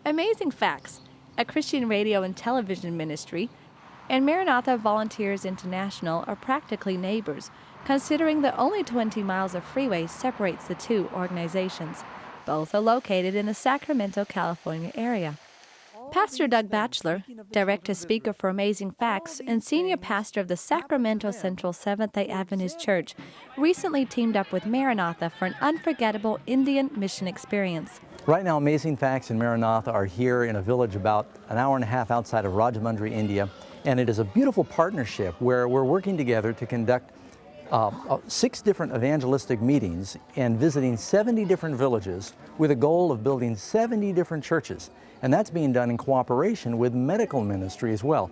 Amazing Facts, a Christian radio and television ministry, and Maranatha Volunteers International are practically neighbors, considering that only 20 miles of freeway separates the two organizations. Both are located in the Sacramento, California area. Pastor Doug Batchelor, director speaker for Amazing Facts and senior pastor of the Sacramento Central Seventh-day Adventist Church, recently teamed up with Maranatha for an unforgettable Indian mission experience. Right now, Amazing Facts and Maranatha are here in a village about an hour and a half outside of Rajahmundry, India, and it is a beautiful partnership where we're working together to conduct 6 different evangelistic meetings and visiting 70 different villages with a goal of building 70 different churches. And that's being done in cooperation with medical ministry as well.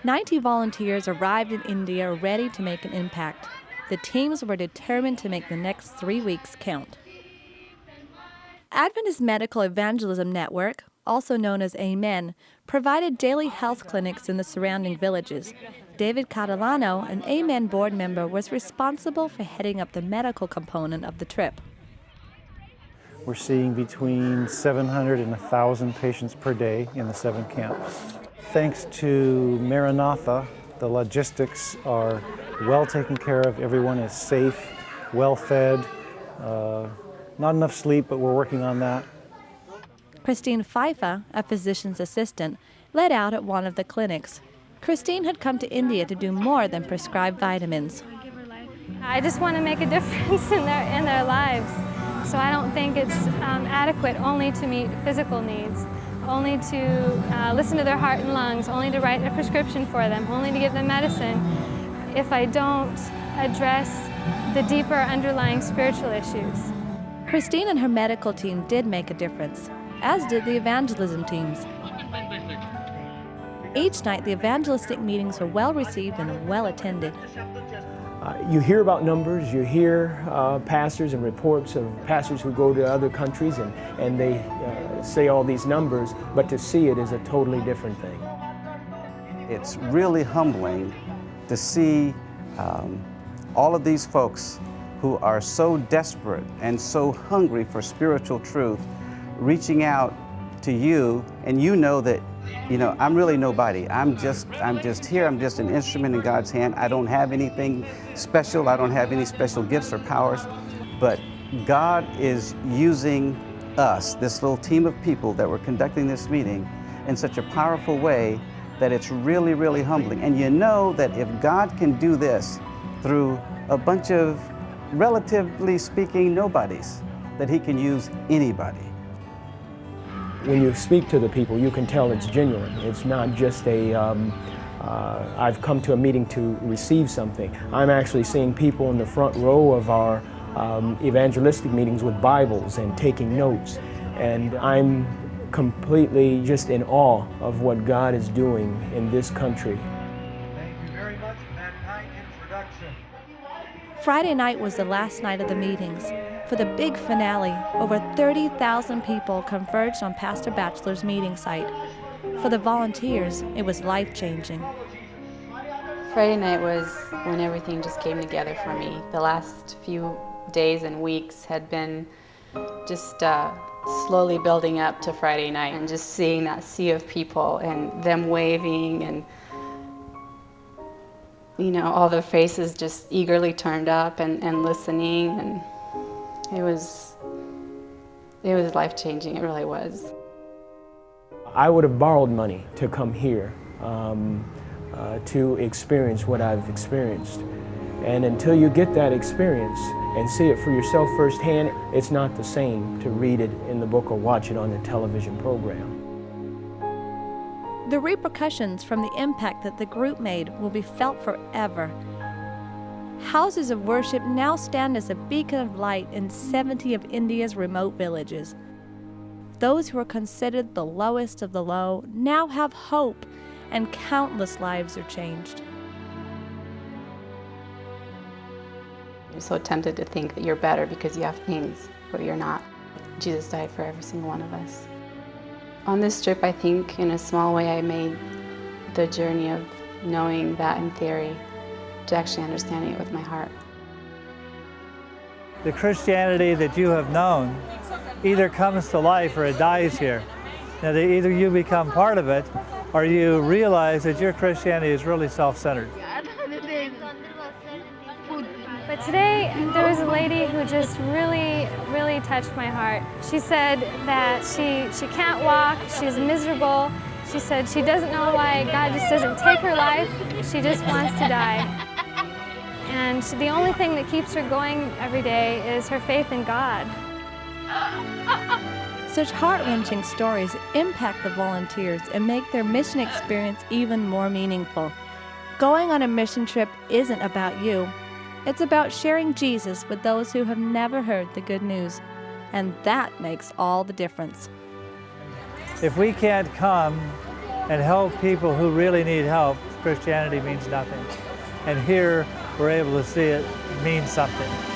90 volunteers arrived in India ready to make an impact. The teams were determined to make the next 3 weeks count. Adventist Medical Evangelism Network, also known as Amen, provided daily health clinics in the surrounding villages. David Catalano, an Amen board member, was responsible for heading up the medical component of the trip. We're seeing between 700 and 1,000 patients per day in the 7 camps. Thanks to Maranatha, the logistics are well taken care of. Everyone is safe, well fed, not enough sleep, but we're working on that. Christine Fifa, a physician's assistant, led out at one of the clinics. Christine had come to India to do more than prescribe vitamins. I just want to make a difference in their lives. So I don't think it's adequate only to meet physical needs, only to listen to their heart and lungs, only to write a prescription for them, only to give them medicine, if I don't address the deeper underlying spiritual issues. Christine and her medical team did make a difference, as did the evangelism teams. Each night, the evangelistic meetings were well received and well attended. You hear about numbers, you hear pastors and reports of pastors who go to other countries and they say all these numbers, but to see it is a totally different thing. It's really humbling to see all of these folks who are so desperate and so hungry for spiritual truth reaching out to you, and you know that I'm really nobody. I'm just here. I'm just an instrument in God's hand. I don't have anything special. I don't have any special gifts or powers. But God is using us, this little team of people that were conducting this meeting, in such a powerful way that it's really, really humbling. And you know that if God can do this through a bunch of, relatively speaking, nobodies, that He can use anybody. When you speak to the people, you can tell it's genuine. It's not just I've come to a meeting to receive something. I'm actually seeing people in the front row of our evangelistic meetings with Bibles and taking notes. And I'm completely just in awe of what God is doing in this country. Thank you very much for that kind introduction. Friday night was the last night of the meetings. For the big finale, over 30,000 people converged on Pastor Batchelor's meeting site. For the volunteers, it was life-changing. Friday night was when everything just came together for me. The last few days and weeks had been just slowly building up to Friday night, and just seeing that sea of people and them waving and all their faces just eagerly turned up and listening, and it was life-changing. It really was. I would have borrowed money to come here to experience what I've experienced. And until you get that experience and see it for yourself firsthand, it's not the same to read it in the book or watch it on a television program. The repercussions from the impact that the group made will be felt forever. Houses of worship now stand as a beacon of light in 70 of India's remote villages. Those who are considered the lowest of the low now have hope, and countless lives are changed. You're so tempted to think that you're better because you have things, but you're not. Jesus died for every single one of us. On this trip, I think in a small way I made the journey of knowing that in theory to actually understanding it with my heart. The Christianity that you have known either comes to life or it dies here. Now, either you become part of it or you realize that your Christianity is really self-centered. But today, there was a lady who just really, really touched my heart. She said that she can't walk, she's miserable. She said she doesn't know why God just doesn't take her life, she just wants to die. And the only thing that keeps her going every day is her faith in God. Such heart-wrenching stories impact the volunteers and make their mission experience even more meaningful. Going on a mission trip isn't about you. It's about sharing Jesus with those who have never heard the good news. And that makes all the difference. If we can't come and help people who really need help, Christianity means nothing. And here, we're able to see it means something.